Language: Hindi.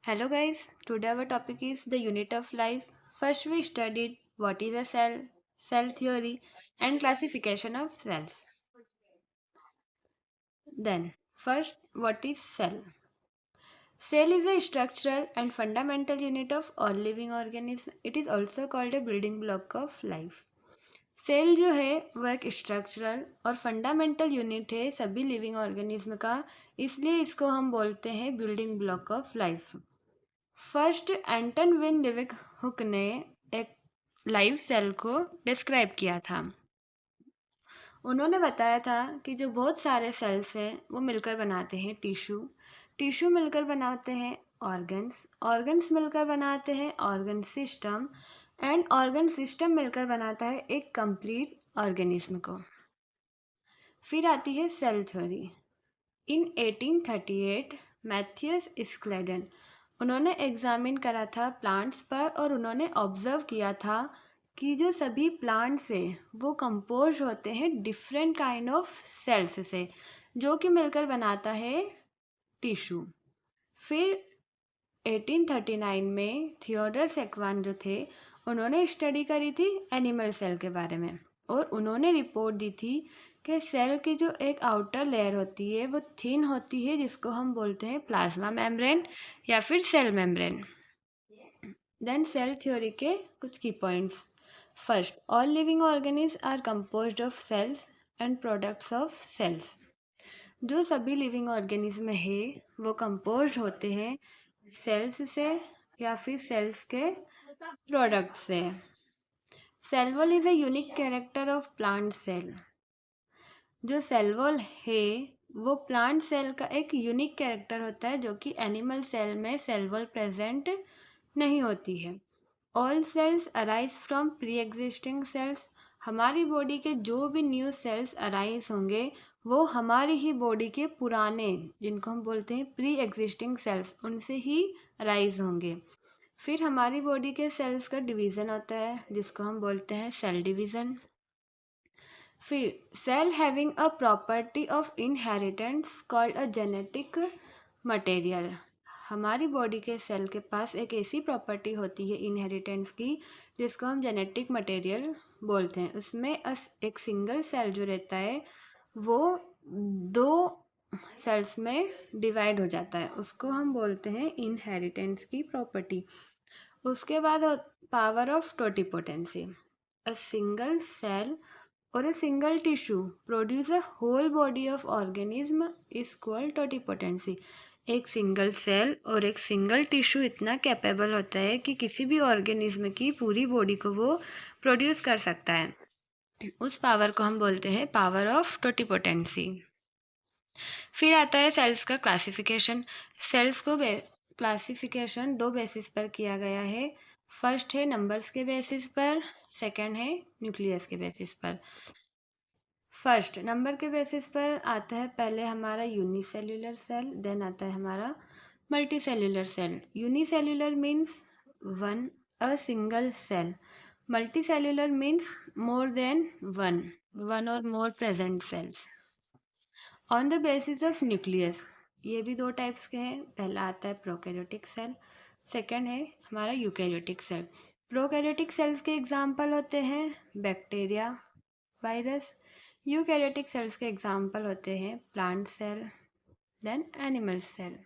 Hello guys, today our topic is the unit of life. First we studied what is a cell, cell theory and classification of cells. Then first what is cell? Cell is a structural and fundamental unit of all living organism. It is also called a building block of life. Cell जो है वो एक स्ट्रक्चरल और फंडामेंटल यूनिट है सभी लिविंग ऑर्गेनिज्म का, इसलिए इसको हम बोलते हैं building block of life. First Anton van Leeuwenhoek ने एक लाइव सेल को डिस्क्राइब किया था। उन्होंने बताया था कि जो बहुत सारे सेल्स हैं वो मिलकर बनाते हैं टिश्यू, टिश्यू मिलकर बनाते हैं ऑर्गन्स, ऑर्गन्स मिलकर बनाते हैं organ system and organ system मिलकर बनाता है एक कंप्लीट ऑर्गेनिज्म को। फिर आती है सेल थ्योरी। इन 1838 मैथियस स्क्लेडन उन्होंने एग्जामिन करा था प्लांट्स पर और उन्होंने ऑब्जर्व किया था कि जो सभी प्लांट्स हैं वो कंपोज होते हैं डिफरेंट काइंड ऑफ सेल्स से, जो कि मिलकर बनाता है टिश्यू। फिर 1839 में थियोडर सेक्वान जो थे उन्होंने स्टडी करी थी एनिमल सेल के बारे में और उन्होंने रिपोर्ट दी थी कि सेल की जो एक आउटर लेयर होती है वो थिन होती है, जिसको हम बोलते हैं प्लाज्मा मेम्ब्रेन या फिर cell membrane. Then cell theory के कुछ की points. First, all living organism are composed of cells and products of cells. जो सभी लिविंग ऑर्गेनिज्म है वो कंपोज होते हैं सेल्स से या फिर सेल्स के प्रोडक्ट से। Cell wall is a unique character of plant cell. जो सेल वॉल है वो प्लांट सेल का एक यूनिक कैरेक्टर होता है, जो कि एनिमल सेल में सेल वॉल प्रेजेंट नहीं होती है। All cells arise from pre existing cells. हमारी बॉडी के जो भी न्यू सेल्स अराइज होंगे वो हमारी ही बॉडी के पुराने, जिनको हम बोलते हैं प्री एग्जिस्टिंग सेल्स, उनसे ही अराइज होंगे। फिर हमारी बॉडी के सेल्स का डिवीज़न होता है जिसको हम बोलते हैं सेल डिवीज़न। फिर cell having a property of inheritance called a genetic material. हमारी बॉडी के सेल के पास एक ऐसी प्रॉपर्टी होती है इनहेरिटेंस की जिसको हम जेनेटिक मटेरियल बोलते हैं। उसमें एक सिंगल सेल जो रहता है वो दो सेल्स में डिवाइड हो जाता है, उसको हम बोलते हैं इनहेरिटेंस की प्रॉपर्टी। उसके बाद power of totipotency. A single cell or a single tissue produce a whole body of organism is called totipotency. एक सिंगल सेल और एक सिंगल टिश्यू इतना कैपेबल होता है कि किसी भी ऑर्गेनिज्म की पूरी बॉडी को वो प्रोड्यूस कर सकता है। उस पावर को हम बोलते हैं पावर ऑफ टोटिपोटेंसी। फिर आता है सेल्स का क्लासिफिकेशन। सेल्स को क्लासिफिकेशन दो बेसिस पर किया गया है। फर्स्ट है नंबर्स के बेसिस पर, सेकंड है न्यूक्लियस के बेसिस पर। फर्स्ट नंबर के बेसिस पर आता है पहले हमारा यूनिसेल्युलर सेल, देन आता है हमारा multicellular cell. Unicellular means one, a single cell. Multicellular means more than one, one और more present cells. On the basis of nucleus, ये भी दो टाइप्स के हैं। पहला आता है प्रोकैरियोटिक सेल, सेकंड है हमारा यूकैरियोटिक सेल। प्रोकैरियोटिक सेल्स के एग्जाम्पल होते हैं बैक्टीरिया, वायरस। यूकैरियोटिक सेल्स के एग्जाम्पल होते हैं plant cell, then animal cell.